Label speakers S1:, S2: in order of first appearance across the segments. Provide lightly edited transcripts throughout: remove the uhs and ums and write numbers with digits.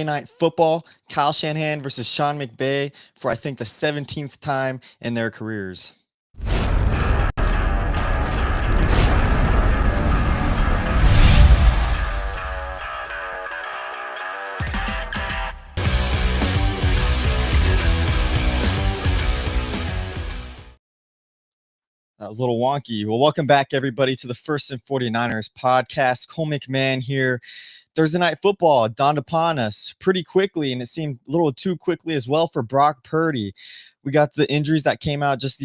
S1: Night Football, Kyle Shanahan versus Sean McVay for I think the 17th time in their careers. That was a little wonky. Well, welcome back, everybody, to the First and 49ers podcast. Cole McMahon here. Thursday Night Football dawned upon us pretty quickly, and it seemed a little too quickly as well for Brock Purdy. We got the injuries that came out just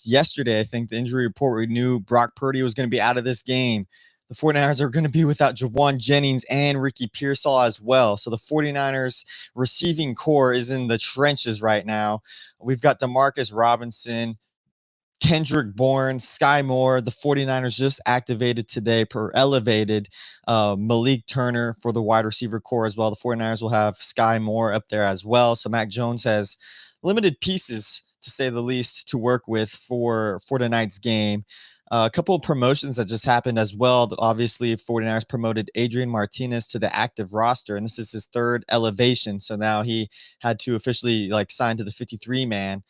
S1: yesterday. I think the injury report, we knew Brock Purdy was going to be out of this game. The 49ers are going to be without Jawan Jennings and Ricky Pearsall as well. So the 49ers receiving core is in the trenches right now. We've got Demarcus Robinson, Kendrick Bourne, Sky Moore. The 49ers just activated today, elevated Malik Turner for the wide receiver core as well. The 49ers will have Sky Moore up there as well. So Mac Jones has limited pieces, to say the least, to work with for tonight's game. A couple of promotions that just happened as well. Obviously, 49ers promoted Adrian Martinez to the active roster, and this is his third elevation. So now he had to officially sign to the 53-man,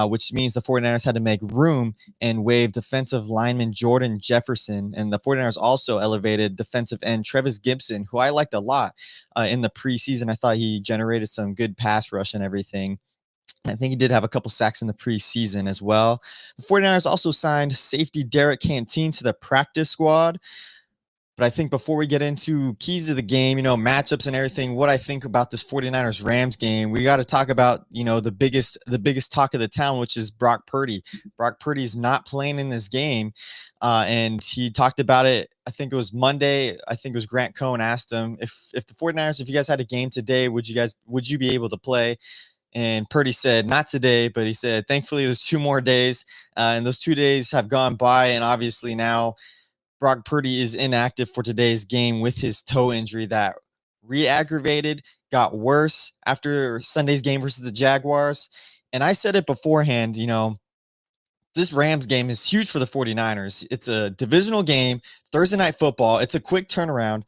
S1: which means the 49ers had to make room and waive defensive lineman Jordan Jefferson. And the 49ers also elevated defensive end Trevis Gibson, who I liked a lot in the preseason. I thought he generated some good pass rush and everything. I think he did have a couple sacks in the preseason as well. The 49ers also signed safety Derek Canteen to the practice squad. But I think before we get into keys of the game, matchups and everything, what I think about this 49ers Rams game, we got to talk about, the biggest talk of the town, which is Brock Purdy. Brock Purdy is not playing in this game. And he talked about it. I think it was Monday. I think it was Grant Cohn asked him if the 49ers, if you guys had a game today, would you be able to play? And Purdy said, not today, but he said, thankfully, there's 2 more days. And those 2 days have gone by. And obviously now Brock Purdy is inactive for today's game with his toe injury that re-aggravated, got worse after Sunday's game versus the Jaguars. And I said it beforehand, this Rams game is huge for the 49ers. It's a divisional game, Thursday Night Football. It's a quick turnaround.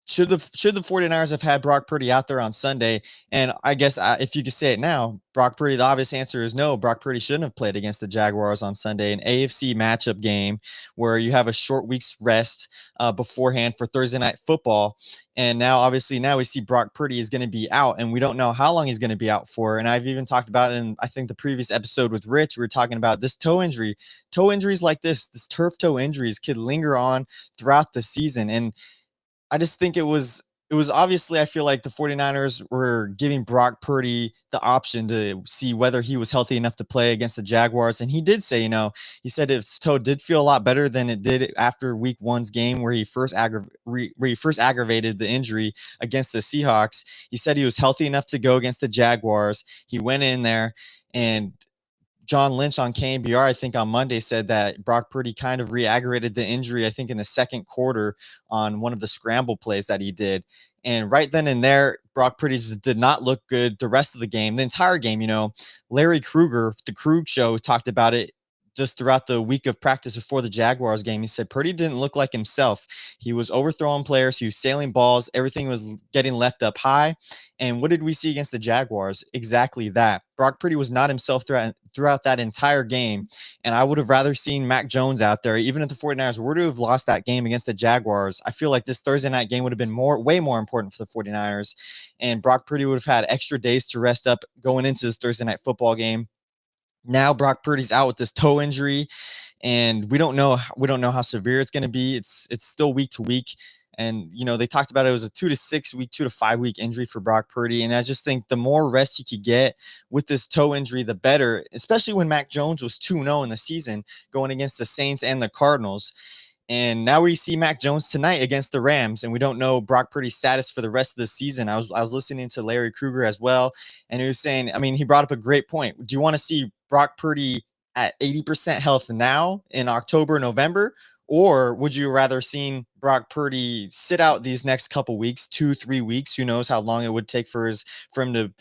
S1: Should the 49ers have had Brock Purdy out there on Sunday? And I guess if you could say it now, Brock Purdy, the obvious answer is no. Brock Purdy shouldn't have played against the Jaguars on Sunday, an AFC matchup game where you have a short week's rest beforehand for Thursday Night Football. And now we see Brock Purdy is going to be out, and we don't know how long he's going to be out for. And I've even talked about it in, I think, the previous episode with Rich. We were talking about this toe injury. Toe injuries like this turf toe injuries could linger on throughout the season. And I just think it was obviously, I feel like the 49ers were giving Brock Purdy the option to see whether he was healthy enough to play against the Jaguars. And he did say, he said his toe did feel a lot better than it did after week 1's game where he first aggravated the injury against the Seahawks. He said he was healthy enough to go against the Jaguars. He went in there, and John Lynch on KNBR, I think on Monday, said that Brock Purdy kind of re-aggravated the injury, I think in the second quarter on one of the scramble plays that he did. And right then and there, Brock Purdy just did not look good the rest of the game, the entire game. Larry Krueger, the Krug Show, talked about it just throughout the week of practice before the Jaguars game. He said Purdy didn't look like himself. He was overthrowing players. He was sailing balls. Everything was getting left up high. And what did we see against the Jaguars? Exactly that. Brock Purdy was not himself throughout that entire game. And I would have rather seen Mac Jones out there. Even if the 49ers were to have lost that game against the Jaguars, I feel like this Thursday night game would have been way more important for the 49ers. And Brock Purdy would have had extra days to rest up going into this Thursday night football game. Now Brock Purdy's out with this toe injury, and we don't know how severe it's going to be. It's still week to week. And, they talked about it was a 2 to 6 week, 2 to 5 week injury for Brock Purdy. And I just think the more rest he could get with this toe injury, the better, especially when Mac Jones was 2-0 in the season going against the Saints and the Cardinals. And now we see Mac Jones tonight against the Rams, and we don't know Brock Purdy's status for the rest of the season. I was listening to Larry Krueger as well, and he was saying, he brought up a great point. Do you want to see Brock Purdy at 80% health now in October, November, or would you rather seen Brock Purdy sit out these next couple weeks, 2-3 weeks? Who knows how long it would take for him to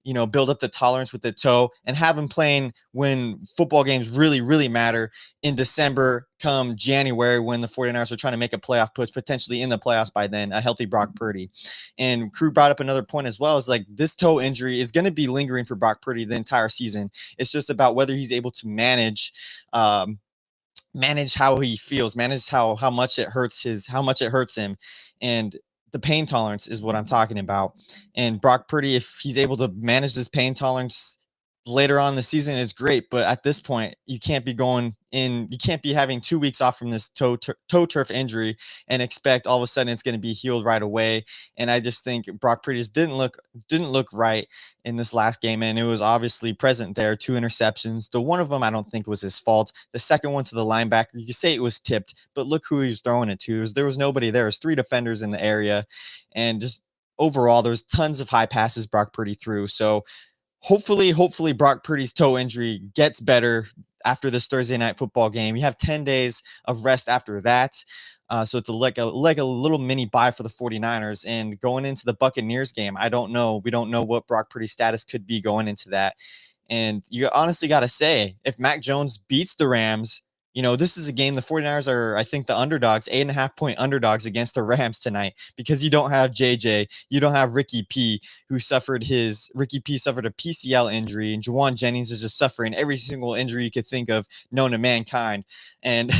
S1: build up the tolerance with the toe and have him playing when football games really, really matter in December, come January, when the 49ers are trying to make a playoff push, potentially in the playoffs by then, a healthy Brock Purdy. And Crew brought up another point as well, is like this toe injury is going to be lingering for Brock Purdy the entire season. It's just about whether he's able to manage how he feels, manage how much it hurts him. And the pain tolerance is what I'm talking about. And Brock Purdy, if he's able to manage this pain tolerance later on in the season, it's great. But at this point, you can't be having 2 weeks off from this toe turf injury and expect all of a sudden it's going to be healed right away. And I just think Brock Purdy just didn't look right in this last game, and it was obviously present there. 2 interceptions. The one of them I don't think was his fault. The second one to the linebacker, you could say it was tipped, but look who he was throwing it to. There was nobody there. There was 3 defenders in the area, and just overall, there was tons of high passes Brock Purdy threw. So hopefully Brock Purdy's toe injury gets better after this Thursday night football game. You have 10 days of rest after that. So it's like a little mini bye for the 49ers. And going into the Buccaneers game, I don't know. We don't know what Brock Purdy's status could be going into that. And you honestly got to say, if Mac Jones beats the Rams, this is a game the 49ers are, I think, the underdogs, 8.5-point underdogs against the Rams tonight, because you don't have JJ, you don't have Ricky P suffered a PCL injury, and Juwan Jennings is just suffering every single injury you could think of known to mankind. And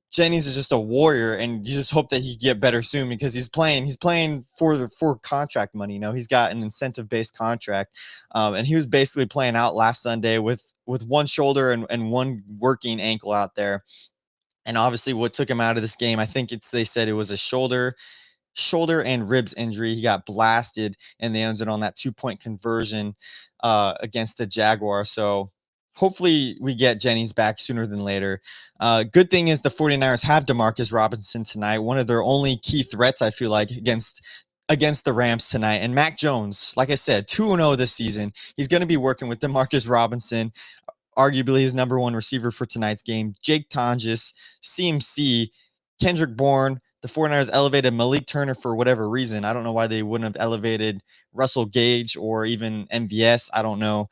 S1: Jennings is just a warrior, and you just hope that he get better soon, because he's playing for contract money. He's got an incentive-based contract, and he was basically playing out last Sunday with one shoulder and one working ankle out there. And obviously what took him out of this game, I think they said it was a shoulder and ribs injury. He got blasted in the end zone on that 2-point conversion against the Jaguars. So hopefully we get Jennings back sooner than later. Good thing is the 49ers have Demarcus Robinson tonight, one of their only key threats, I feel like, against the Rams tonight. And Mac Jones, like I said, 2-0 this season. He's going to be working with Demarcus Robinson, arguably his number 1 receiver for tonight's game, Jake Tonjes, CMC, Kendrick Bourne. The 49ers elevated Malik Turner for whatever reason. I don't know why they wouldn't have elevated Russell Gage or even MVS. I don't know.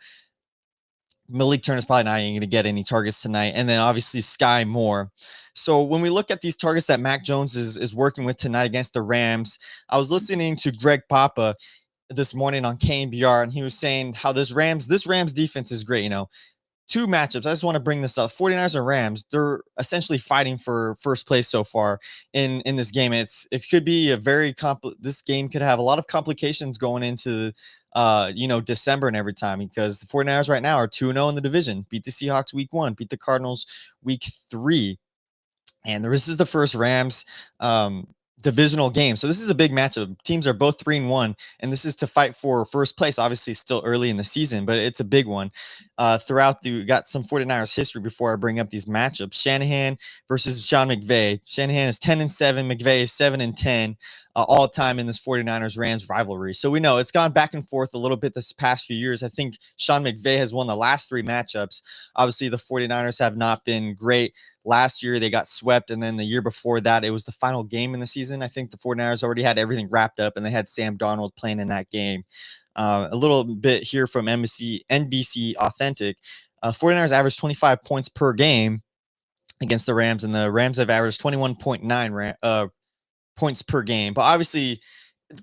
S1: Malik Turner's probably not even going to get any targets tonight. And then obviously Sky Moore. So when we look at these targets that Mac Jones is working with tonight against the Rams, I was listening to Greg Papa this morning on KNBR, and he was saying how this Rams defense is great. 2 matchups. I just want to bring this up. 49ers and Rams, they're essentially fighting for first place so far in this game. It could be this game could have a lot of complications going into December and every time, because the 49ers right now are 2-0 in the division. Beat the Seahawks week 1, beat the Cardinals week 3. And this is the first Rams divisional game. So this is a big matchup. Teams are both 3-1, and this is to fight for first place. Obviously, still early in the season, but it's a big one. We got some 49ers history before I bring up these matchups. Shanahan versus Sean McVay. Shanahan is 10-7. McVay is 7-10 all time in this 49ers Rams rivalry. So we know it's gone back and forth a little bit this past few years. I think Sean McVay has won the last 3 matchups. Obviously, the 49ers have not been great. Last year, they got swept, and then the year before that, it was the final game in the season. I think the 49ers already had everything wrapped up, and they had Sam Darnold playing in that game. A little bit here from NBC Authentic. 49ers averaged 25 points per game against the Rams, and the Rams have averaged 21.9 points per game. But obviously,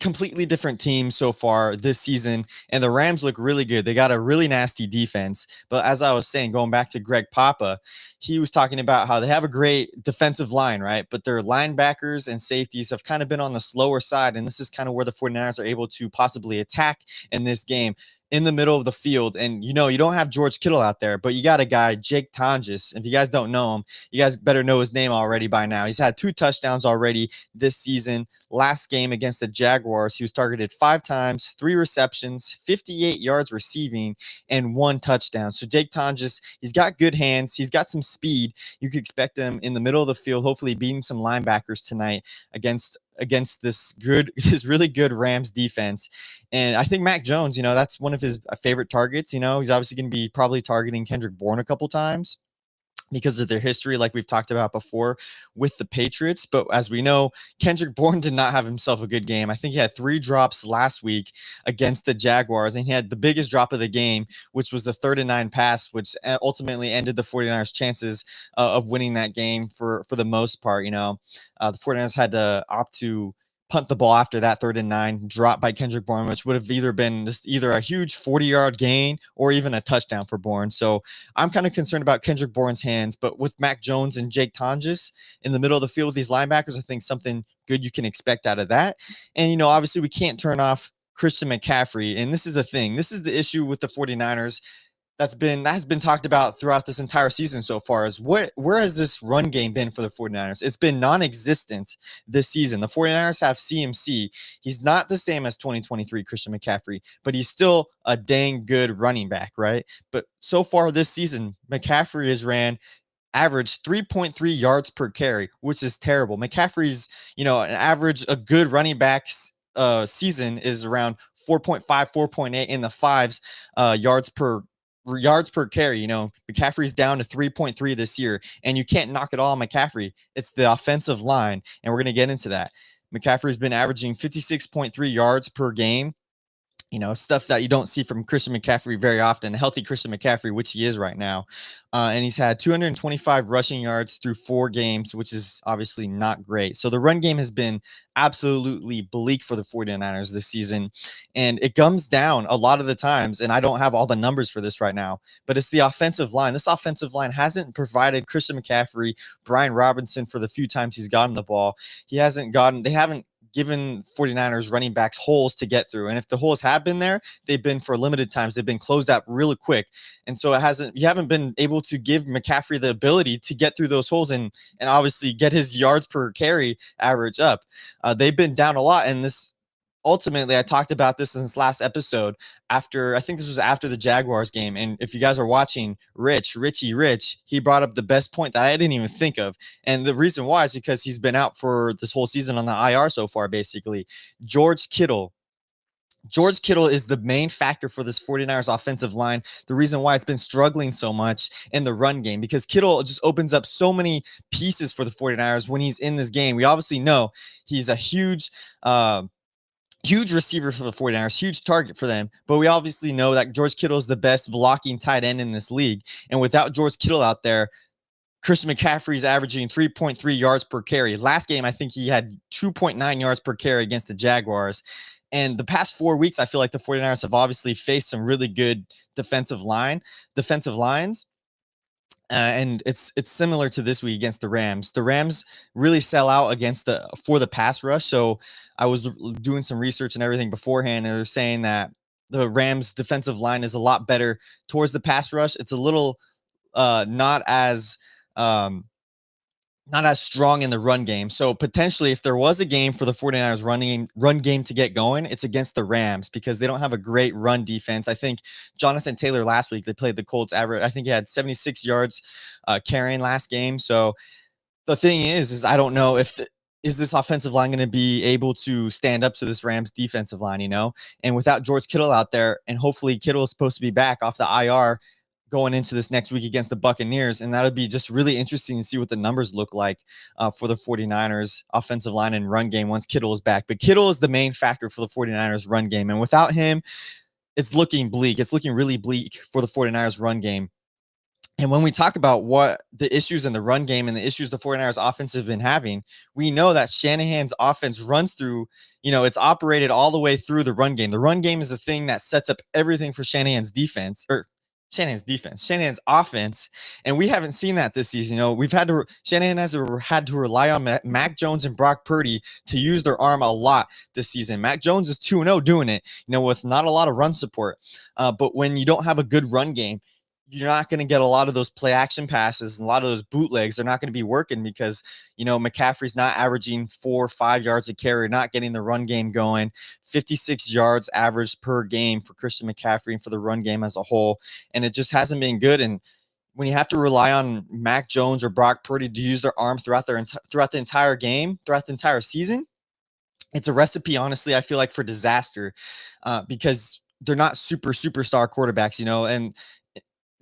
S1: completely different team so far this season, and the Rams look really good. They got a really nasty defense, but as I was saying, going back to Greg Papa, he was talking about how they have a great defensive line, right? But their linebackers and safeties have kind of been on the slower side, and this is kind of where the 49ers are able to possibly attack in this game, in the middle of the field. And you don't have George Kittle out there, but you got a guy, Jake Tonjes. If you guys don't know him, you guys better know his name already by now. He's had 2 touchdowns already this season. Last game against the Jaguars, he was targeted 5 times, 3 receptions, 58 yards receiving, and 1 touchdown. So Jake Tonjes, he's got good hands. He's got some speed. You could expect him in the middle of the field, hopefully beating some linebackers tonight against this really good Rams defense. And I think Mac Jones, that's one of his favorite targets. He's obviously going to be probably targeting Kendrick Bourne a couple times. because of their history, like we've talked about before with the Patriots. But as we know, Kendrick Bourne did not have himself a good game. I think he had 3 drops last week against the Jaguars, and he had the biggest drop of the game, which was the 3rd-and-9 pass, which ultimately ended the 49ers' chances of winning that game for the most part. The 49ers had to opt to punt the ball after that 3rd-and-9 drop by Kendrick Bourne, which would have either been just either a huge 40-yard gain or even a touchdown for Bourne. So I'm kind of concerned about Kendrick Bourne's hands, but with Mac Jones and Jake Tonjes in the middle of the field with these linebackers, I think something good you can expect out of that. And, obviously we can't turn off Christian McCaffrey. And this is the thing. This is the issue with the 49ers that has been talked about throughout this entire season so far is where has this run game been for the 49ers? It's been non-existent this season. The 49ers have CMC. He's not the same as 2023 Christian McCaffrey, but he's still a dang good running back, right? But so far this season, McCaffrey has ran average 3.3 yards per carry, which is terrible. McCaffrey's, an average, a good running back's season is around 4.5, 4.8 in the fives yards per carry. McCaffrey's down to 3.3 this year, and you can't knock it all on McCaffrey. It's the offensive line, and we're going to get into that. McCaffrey's been averaging 56.3 yards per game, stuff that you don't see from Christian McCaffrey very often, a healthy Christian McCaffrey, which he is right now. And he's had 225 rushing yards through 4 games, which is obviously not great. So the run game has been absolutely bleak for the 49ers this season. And it comes down a lot of the times, and I don't have all the numbers for this right now, but it's the offensive line. This offensive line hasn't provided Christian McCaffrey, Brian Robinson for the few times he's gotten the ball. They haven't given 49ers running backs holes to get through. And if the holes have been there, they've been for limited times. They've been closed out really quick. And so you haven't been able to give McCaffrey the ability to get through those holes and obviously get his yards per carry average up. They've been down a lot. And this ultimately, I talked about this in this last episode I think this was after the Jaguars game. And if you guys are watching Richie, he brought up the best point that I didn't even think of. And the reason why is because he's been out for this whole season on the IR so far, basically. George Kittle. George Kittle is the main factor for this 49ers offensive line. The reason why it's been struggling so much in the run game, because Kittle just opens up so many pieces for the 49ers when he's in this game. We obviously know he's a huge receiver for the 49ers, huge target for them. But we obviously know that George Kittle is the best blocking tight end in this league. And without George Kittle out there, Christian McCaffrey is averaging 3.3 yards per carry. Last game, I think he had 2.9 yards per carry against the Jaguars. And the past 4 weeks, I feel like the 49ers have obviously faced some really good defensive lines. And it's similar to this week against the Rams. The Rams really sell out for the pass rush. So I was doing some research and everything beforehand, and they're saying that the Rams defensive line is a lot better towards the pass rush. It's a little not as strong in the run game. So potentially, if there was a game for the 49ers run game to get going, it's against the Rams, because they don't have a great run defense. I think Jonathan Taylor last week, they played the Colts, average, I think he had 76 yards carrying last game. So the thing is I don't know is this offensive line going to be able to stand up to this Rams defensive line, and without George Kittle out there, and hopefully Kittle is supposed to be back off the IR going into this next week against the Buccaneers. And that'll be just really interesting to see what the numbers look like for the 49ers offensive line and run game once Kittle is back. But Kittle is the main factor for the 49ers run game. And without him, it's looking bleak. It's looking really bleak for the 49ers run game. And when we talk about what the issues in the run game and the issues the 49ers offense have been having, we know that Shanahan's offense runs through, it's operated all the way through the run game. The run game is the thing that sets up everything for Shanahan's offense. And we haven't seen that this season. Shanahan has had to rely on Mac Jones and Brock Purdy to use their arm a lot this season. Mac Jones is 2-0 doing it, with not a lot of run support. But when you don't have a good run game, you're not going to get a lot of those play action passes and a lot of those bootlegs. They're not going to be working because, McCaffrey's not averaging 4 or 5 yards a carry, not getting the run game going. 56 yards average per game for Christian McCaffrey and for the run game as a whole. And it just hasn't been good. And when you have to rely on Mac Jones or Brock Purdy to use their arm throughout the entire game, throughout the entire season, it's a recipe, honestly, I feel like, for disaster because they're not superstar quarterbacks, and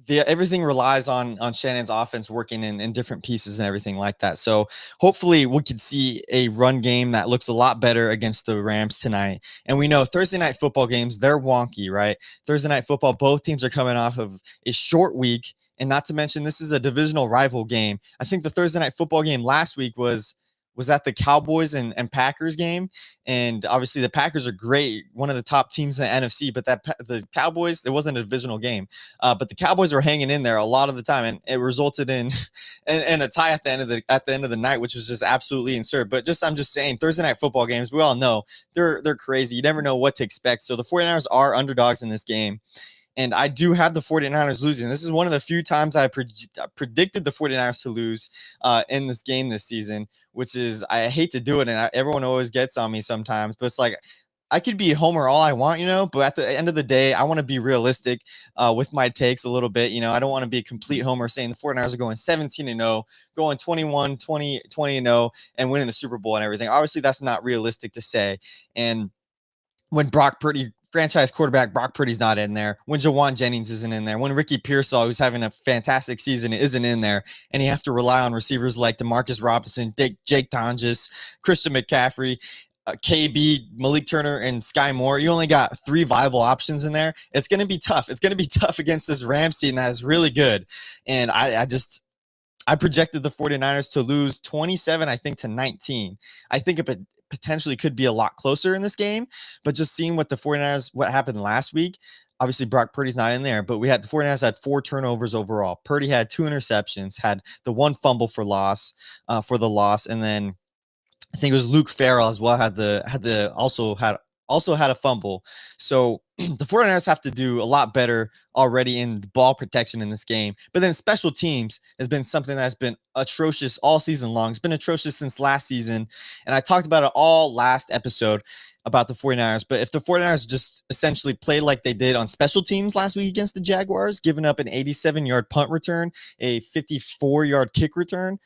S1: everything relies on Shannon's offense working in different pieces and everything like that. So hopefully we could see a run game that looks a lot better against the Rams tonight. And we know Thursday night football games, they're wonky, right? Thursday night football, both teams are coming off of a short week. And not to mention, this is a divisional rival game. I think the Thursday night football game last week was that the Cowboys and Packers game. And obviously the Packers are great, one of the top teams in the NFC, but the Cowboys, it wasn't a divisional game. But the Cowboys were hanging in there a lot of the time, and it resulted in a tie at the end of the night, which was just absolutely absurd. But I'm just saying, Thursday night football games, we all know they're crazy. You never know what to expect. So the 49ers are underdogs in this game. And I do have the 49ers losing. This is one of the few times I predicted the 49ers to lose in this game this season, which is, I hate to do it. And everyone always gets on me sometimes, but it's like, I could be a homer all I want, but at the end of the day, I want to be realistic with my takes a little bit. I don't want to be a complete homer saying the 49ers are going 17-0, going 20-0, and winning the Super Bowl and everything. Obviously, that's not realistic to say. And when Brock Purdy, franchise quarterback Brock Purdy's not in there, when Jawan Jennings isn't in there, when Ricky Pearsall, who's having a fantastic season, isn't in there, and you have to rely on receivers like DeMarcus Robinson, Jake Tonjes, Christian McCaffrey, KB, Malik Turner, and Sky Moore. You only got 3 viable options in there. It's going to be tough. It's going to be tough against this Rams team that is really good. And I projected the 49ers to lose 27, I think, to 19. I think it potentially could be a lot closer in this game, but just seeing what the 49ers, what happened last week, obviously Brock Purdy's not in there, but the 49ers had 4 turnovers overall. Purdy had 2 interceptions, had the 1 fumble for the loss, and then I think it was Luke Farrell as well also had a fumble. So the 49ers have to do a lot better already in ball protection in this game. But then special teams has been something that's been atrocious all season long. It's been atrocious since last season. And I talked about it all last episode about the 49ers. But if the 49ers just essentially played like they did on special teams last week against the Jaguars, giving up an 87-yard punt return, a 54-yard kick return,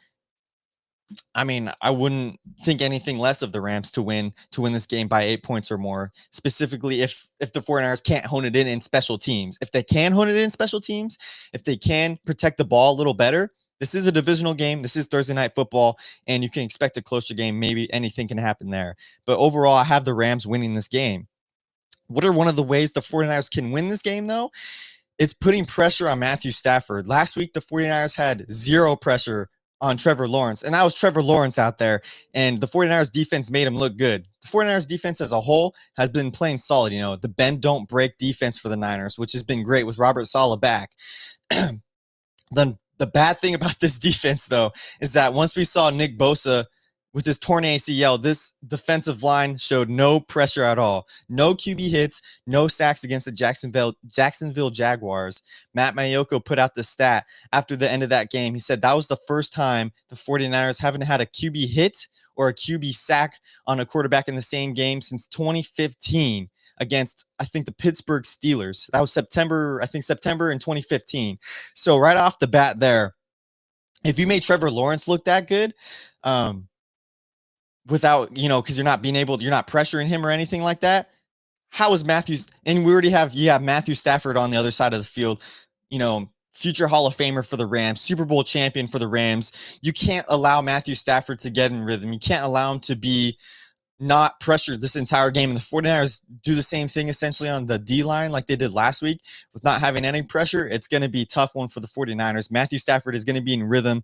S1: I mean, I wouldn't think anything less of the Rams to win this game by 8 points or more, specifically if the 49ers can't hone it in special teams. If they can hone it in special teams, if they can protect the ball a little better, this is a divisional game. This is Thursday night football, and you can expect a closer game. Maybe anything can happen there. But overall, I have the Rams winning this game. What are one of the ways the 49ers can win this game, though? It's putting pressure on Matthew Stafford. Last week, the 49ers had 0 pressure on Trevor Lawrence, and that was Trevor Lawrence out there, and the 49ers defense made him look good. The 49ers defense as a whole has been playing solid, the bend don't break defense for the Niners, which has been great with Robert Saleh back. Then the bad thing about this defense, though, is that once we saw Nick Bosa with his torn ACL, this defensive line showed no pressure at all. No QB hits, no sacks against the Jacksonville Jaguars. Matt Mayoko put out the stat after the end of that game. He said that was the first time the 49ers haven't had a QB hit or a QB sack on a quarterback in the same game since 2015 against, I think, the Pittsburgh Steelers. That was September in 2015. So right off the bat there, if you made Trevor Lawrence look that good, without, because you're not pressuring him or anything like that. How is Matthews? And we already have Matthew Stafford on the other side of the field, future Hall of Famer for the Rams, Super Bowl champion for the Rams. You can't allow Matthew Stafford to get in rhythm. You can't allow him to be not pressured this entire game. And the 49ers do the same thing essentially on the D-line like they did last week with not having any pressure. It's going to be a tough one for the 49ers. Matthew Stafford is going to be in rhythm,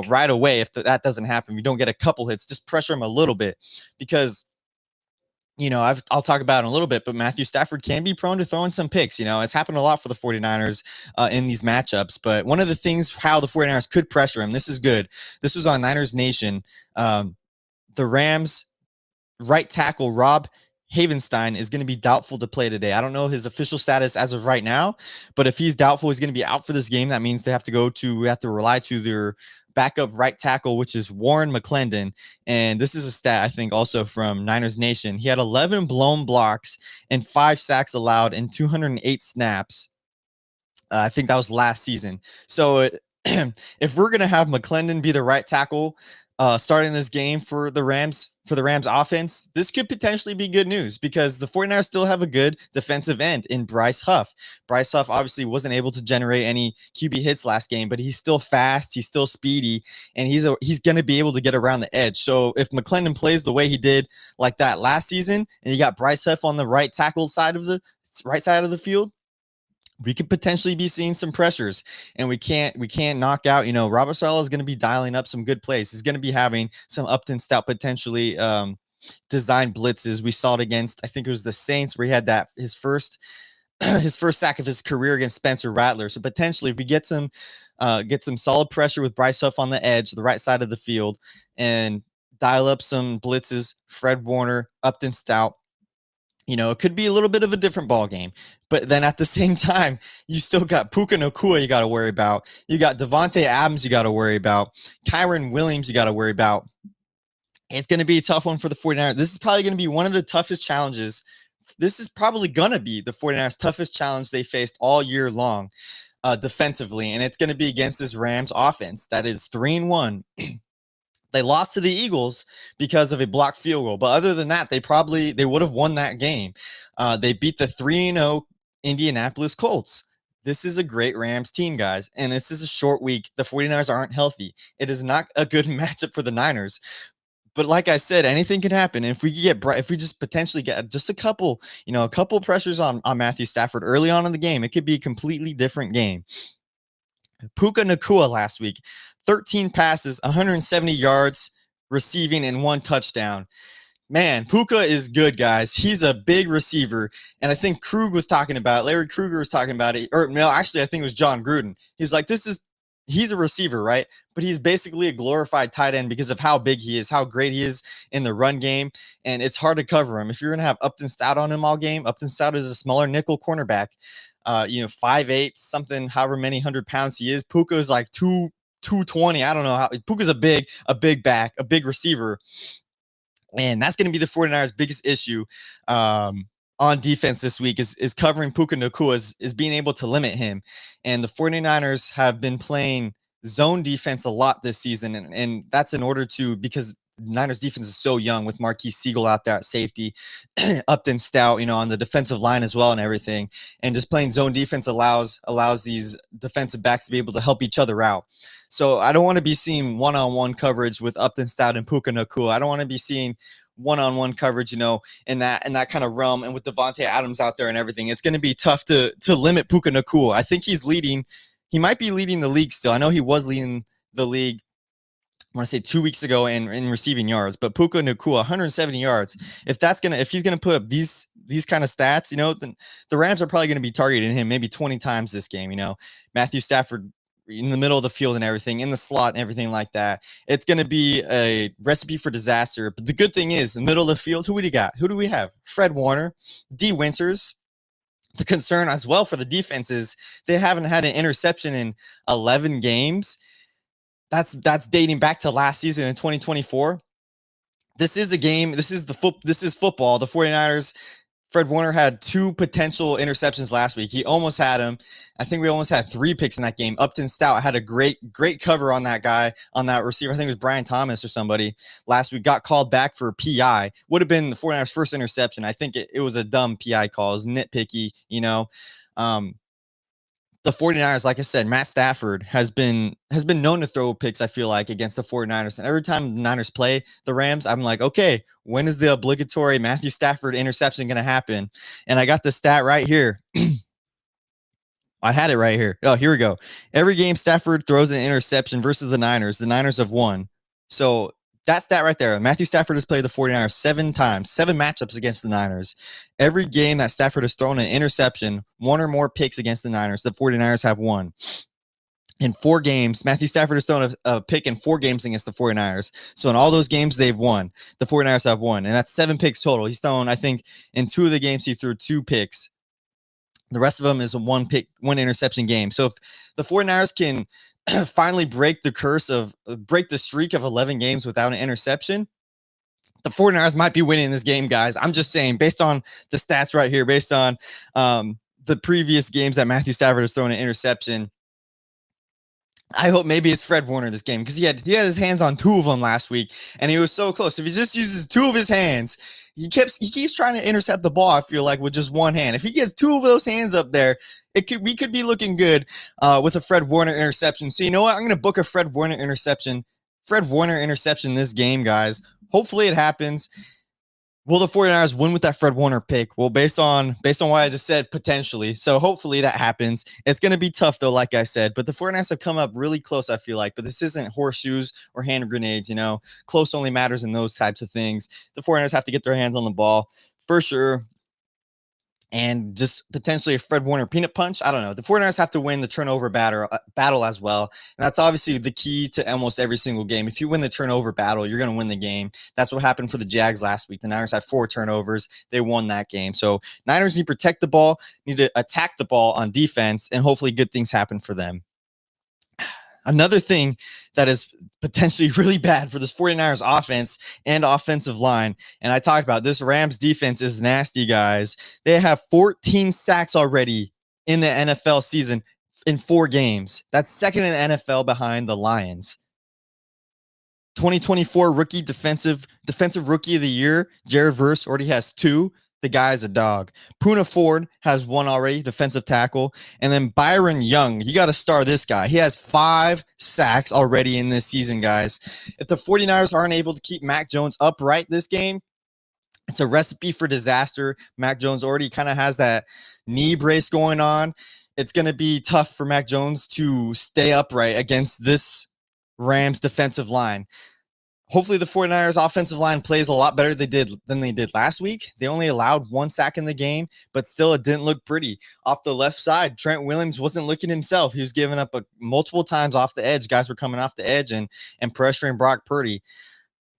S1: right away. If that doesn't happen, you don't get a couple hits, just pressure him a little bit because, I'll talk about it in a little bit, but Matthew Stafford can be prone to throwing some picks. It's happened a lot for the 49ers in these matchups. But one of the things how the 49ers could pressure him, this is good. This was on Niners Nation. The Rams right tackle Rob Havenstein is going to be doubtful to play today. I don't know his official status as of right now, but if he's doubtful, he's going to be out for this game. That means we have to rely to their backup right tackle, which is Warren McClendon. And this is a stat, I think, also from Niners Nation. He had 11 blown blocks and 5 sacks allowed in 208 snaps. I think that was last season. So if we're going to have McClendon be the right tackle starting this game for the Rams offense, this could potentially be good news because the 49ers still have a good defensive end in Bryce Huff. Bryce Huff obviously wasn't able to generate any QB hits last game, but he's still fast, he's still speedy, and he's going to be able to get around the edge. So if McClendon plays the way he did like that last season, and you got Bryce Huff on the right side of the field, we could potentially be seeing some pressures, and we can't knock out. Robert Saleh is going to be dialing up some good plays. He's going to be having some Upton Stout potentially designed blitzes. We saw it against, I think it was the Saints, where he had his first sack of his career against Spencer Rattler. So potentially, if we get some solid pressure with Bryce Huff on the edge, the right side of the field, and dial up some blitzes, Fred Warner, Upton Stout, it could be a little bit of a different ball game. But then at the same time, you still got Puka Nacua you got to worry about. You got Devontae Adams you got to worry about. Kyron Williams you got to worry about. It's going to be a tough one for the 49ers. This is probably going to be one of the toughest challenges. This is probably going to be the 49ers' toughest challenge they faced all year long defensively. And it's going to be against this Rams offense that is 3-1. They lost to the Eagles because of a blocked field goal. But other than that, they would have won that game. They beat the 3-0 Indianapolis Colts. This is a great Rams team, guys. And this is a short week. The 49ers aren't healthy. It is not a good matchup for the Niners. But like I said, anything can happen. And if we just potentially get just a couple pressures on Matthew Stafford early on in the game, it could be a completely different game. Puka Nacua last week, 13 passes, 170 yards receiving, and 1 touchdown. Man, Puka is good, guys. He's a big receiver. And I think Larry Kruger was talking about it. Or no, actually, I think it was John Gruden. He was like, he's a receiver, right? But he's basically a glorified tight end because of how big he is, how great he is in the run game. And it's hard to cover him. If you're going to have Upton Stout on him all game, Upton Stout is a smaller nickel cornerback. 5'8", something, however many 100 pounds he is. Puka is like 220. I don't know how. Puka's a big back, a big receiver. And that's going to be the 49ers' biggest issue on defense this week is covering Puka Nacua, is being able to limit him. And the 49ers have been playing zone defense a lot this season. And that's in order to, because Niners defense is so young with Marquise Siegel out there at safety, Upton Stout, on the defensive line as well and everything. And just playing zone defense allows these defensive backs to be able to help each other out. So I don't want to be seeing one-on-one coverage with Upton Stout and Puka Nacua. I don't want to be seeing one-on-one coverage, in that kind of realm. And with Devontae Adams out there and everything, it's going to be tough to limit Puka Nacua. I think he might be leading the league still. I know he was leading the league, I want to say 2 weeks ago in receiving yards, but Puka Nacua, 170 yards. If he's gonna put up these kind of stats, then the Rams are probably going to be targeting him maybe 20 times this game. Matthew Stafford in the middle of the field and everything, in the slot and everything like that. It's going to be a recipe for disaster. But the good thing is, in the middle of the field, who do we got? Who do we have? Fred Warner, D. Winters. The concern as well for the defense is they haven't had an interception in 11 games. That's dating back to last season in 2024. This is a game. This is football. The 49ers, Fred Warner had 2 potential interceptions last week. He almost had them. I think we almost had 3 picks in that game. Upton Stout had a great cover on that guy, on that receiver. I think it was Brian Thomas or somebody last week. Got called back for a PI. Would have been the 49ers' first interception. I think it was a dumb PI call. It was nitpicky, The 49ers, like I said, Matt Stafford has been known to throw picks, I feel like, against the 49ers. And every time the Niners play the Rams, I'm like, okay, when is the obligatory Matthew Stafford interception going to happen? And I got the stat right here. I had it right here. Oh, here we go. Every game Stafford throws an interception versus the Niners have won. So that stat right there, Matthew Stafford has played the 49ers 7 times, 7 matchups against the Niners. Every game that Stafford has thrown an interception, 1 or more picks against the Niners, the 49ers have won. In 4 games, Matthew Stafford has thrown a pick in 4 games against the 49ers. So in all those games, they've won. The 49ers have won. And that's 7 picks total. He's thrown, I think, in 2 of the games, he threw 2 picks. The rest of them is a 1 interception game. So if the 49ers can finally break the streak of 11 games without an interception, the 49ers might be winning this game, guys. I'm just saying, based on the stats right here, based on the previous games that Matthew Stafford has thrown an interception, I hope maybe it's Fred Warner this game because he had his hands on two of them last week, and he was so close. If he just uses two of his hands, he keeps trying to intercept the ball. I feel like with just one hand. If he gets two of those hands up there, we could be looking good with a Fred Warner interception. So you know what? I'm going to book a Fred Warner interception. Fred Warner interception this game, guys. Hopefully it happens. Will the 49ers win with that Fred Warner pick? Well, based on what I just said, potentially. So hopefully that happens. It's going to be tough, though, like I said. But the 49ers have come up really close, I feel like. But this isn't horseshoes or hand grenades, you know. Close only matters in those types of things. The 49ers have to get their hands on the ball for sure. And just potentially a Fred Warner peanut punch. I don't know. The 49ers have to win the turnover battle as well. And that's obviously the key to almost every single game. If you win the turnover battle, you're going to win the game. That's what happened for the Jags last week. The Niners had 4 turnovers. They won that game. So Niners need to protect the ball, need to attack the ball on defense, and hopefully good things happen for them. Another thing that is potentially really bad for this 49ers offense and offensive line, and I talked about this, Rams defense is nasty, guys. They have 14 sacks already in the NFL season in 4 games. That's second in the NFL behind the Lions. 2024 rookie defensive rookie of the year, Jared Verse already has 2. The guy is a dog. Poona Ford has 1 already, defensive tackle. And then Byron Young, you got to star this guy. He has 5 sacks already in this season, guys. If the 49ers aren't able to keep Mac Jones upright this game, it's a recipe for disaster. Mac Jones already kind of has that knee brace going on. It's going to be tough for Mac Jones to stay upright against this Rams defensive line. Hopefully the 49ers offensive line plays a lot better than they did last week. They only allowed 1 sack in the game, but still it didn't look pretty. Off the left side, Trent Williams wasn't looking himself. He was giving up multiple times off the edge. Guys were coming off the edge and pressuring Brock Purdy.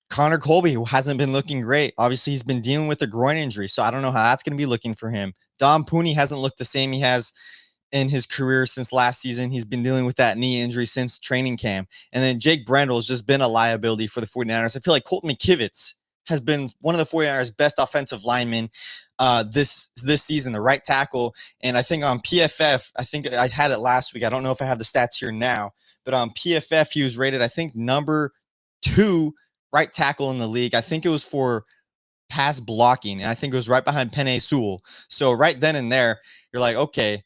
S1: Connor Colby hasn't been looking great. Obviously, he's been dealing with a groin injury, so I don't know how that's going to be looking for him. Dom Pooney hasn't looked the same he has in his career since last season. He's been dealing with that knee injury since training camp. And then Jake Brendel has just been a liability for the 49ers. I feel like Colton McKivitz has been one of the 49ers' best offensive linemen this season, the right tackle. And I think on PFF, I think I had it last week. I don't know if I have the stats here now, but on PFF, he was rated, I think, number 2 right tackle in the league. I think it was for pass blocking, and I think it was right behind Penei Sewell. So right then and there, you're like, okay,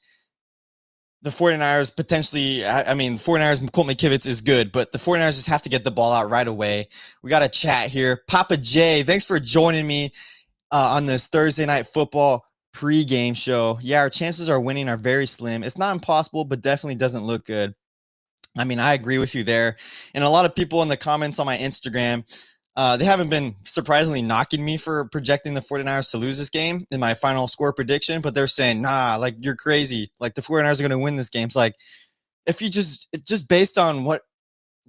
S1: the 49ers potentially, the 49ers, Colt McKivitz is good, but the 49ers just have to get the ball out right away. We got a chat here. Papa J, thanks for joining me on this Thursday Night Football pregame show. Yeah, our chances of winning are very slim. It's not impossible, but definitely doesn't look good. I mean, I agree with you there. And a lot of people in the comments on my Instagram, they haven't been surprisingly knocking me for projecting the 49ers to lose this game in my final score prediction, but they're saying, nah, like you're crazy. Like the 49ers are going to win this game. It's like, if just based on what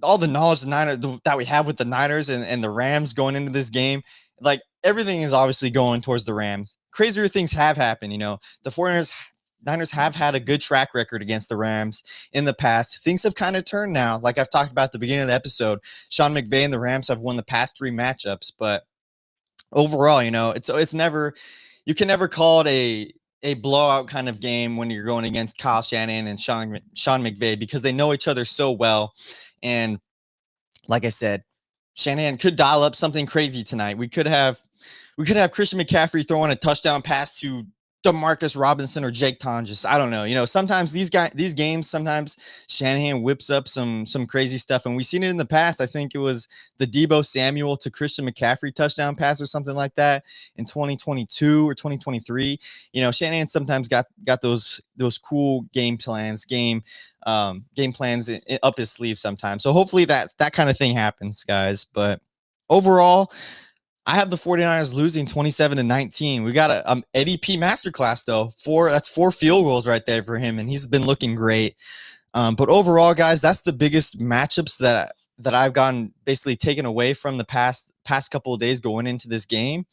S1: all the knowledge that we have with the Niners and the Rams going into this game, like everything is obviously going towards the Rams. Crazier things have happened. You know, the 49ers Niners have had a good track record against the Rams in the past. Things have kind of turned now. Like I've talked about at the beginning of the episode, Sean McVay and the Rams have won the past 3 matchups, but overall, you know, it's never, you can never call it a blowout kind of game when you're going against Kyle Shanahan and Sean McVay because they know each other so well. And like I said, Shanahan could dial up something crazy tonight. We could have Christian McCaffrey throwing a touchdown pass to DeMarcus Robinson or Jake Tonjes. I don't know. You know, sometimes these games, sometimes Shanahan whips up some crazy stuff, and we've seen it in the past. I think it was the Deebo Samuel to Christian McCaffrey touchdown pass or something like that in 2022 or 2023. You know, Shanahan sometimes got those cool game plans up his sleeve sometimes. So hopefully that kind of thing happens, guys. But overall, I have the 49ers losing 27-19. We got a Eddie P masterclass though. That's 4 field goals right there for him, and he's been looking great. But overall, guys, that's the biggest matchups that I've gotten basically taken away from the past couple of days going into this game.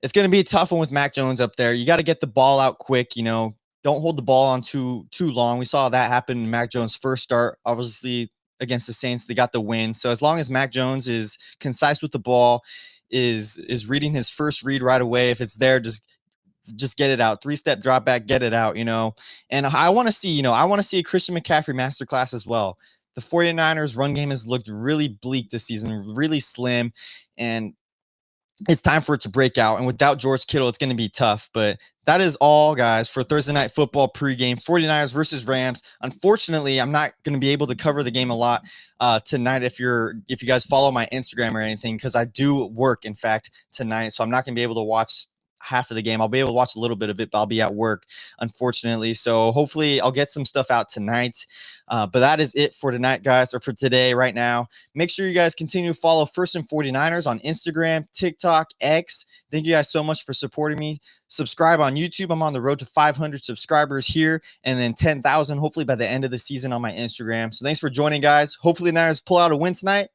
S1: It's going to be a tough one with Mac Jones up there. You got to get the ball out quick. You know, don't hold the ball on too long. We saw that happen in Mac Jones' first start. Obviously, against the Saints, they got the win. So as long as Mac Jones is concise with the ball, is reading his first read right away. If it's there, just just get it out. 3-step drop back, get it out, And I want to see, I want to see a Christian McCaffrey masterclass as well. The 49ers run game has looked really bleak this season, really slim. And it's time for it to break out. And without George Kittle, it's going to be tough. But that is all, guys, for Thursday Night Football pregame, 49ers versus Rams. Unfortunately, I'm not going to be able to cover the game a lot tonight if you guys follow my Instagram or anything, because I do work, in fact, tonight. So I'm not going to be able to watch half of the game. I'll be able to watch a little bit of it, but I'll be at work, unfortunately. So hopefully I'll get some stuff out tonight. But that is it for tonight, guys, or for today right now. Make sure you guys continue to follow First and 49ers on Instagram, TikTok, X. Thank you guys so much for supporting me. Subscribe on YouTube. I'm on the road to 500 subscribers here, and then 10,000 hopefully by the end of the season on my Instagram. So thanks for joining, guys. Hopefully the Niners pull out a win tonight.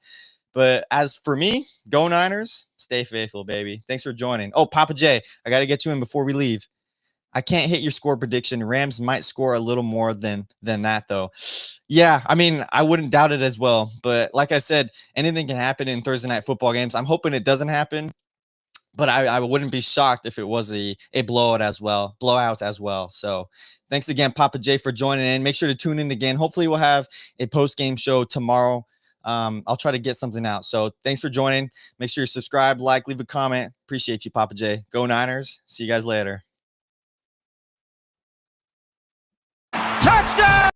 S1: But as for me, go Niners, stay faithful, baby. Thanks for joining. Oh, Papa J, I got to get you in before we leave. I can't hit your score prediction. Rams might score a little more than that, though. Yeah, I mean, I wouldn't doubt it as well. But like I said, anything can happen in Thursday night football games. I'm hoping it doesn't happen. But I wouldn't be shocked if it was a blowout as well. So thanks again, Papa J, for joining in. Make sure to tune in again. Hopefully we'll have a post-game show tomorrow. I'll try to get something out. So thanks for joining. Make sure you subscribe, like, leave a comment. Appreciate you, Papa J. Go Niners. See you guys later. Touchdown!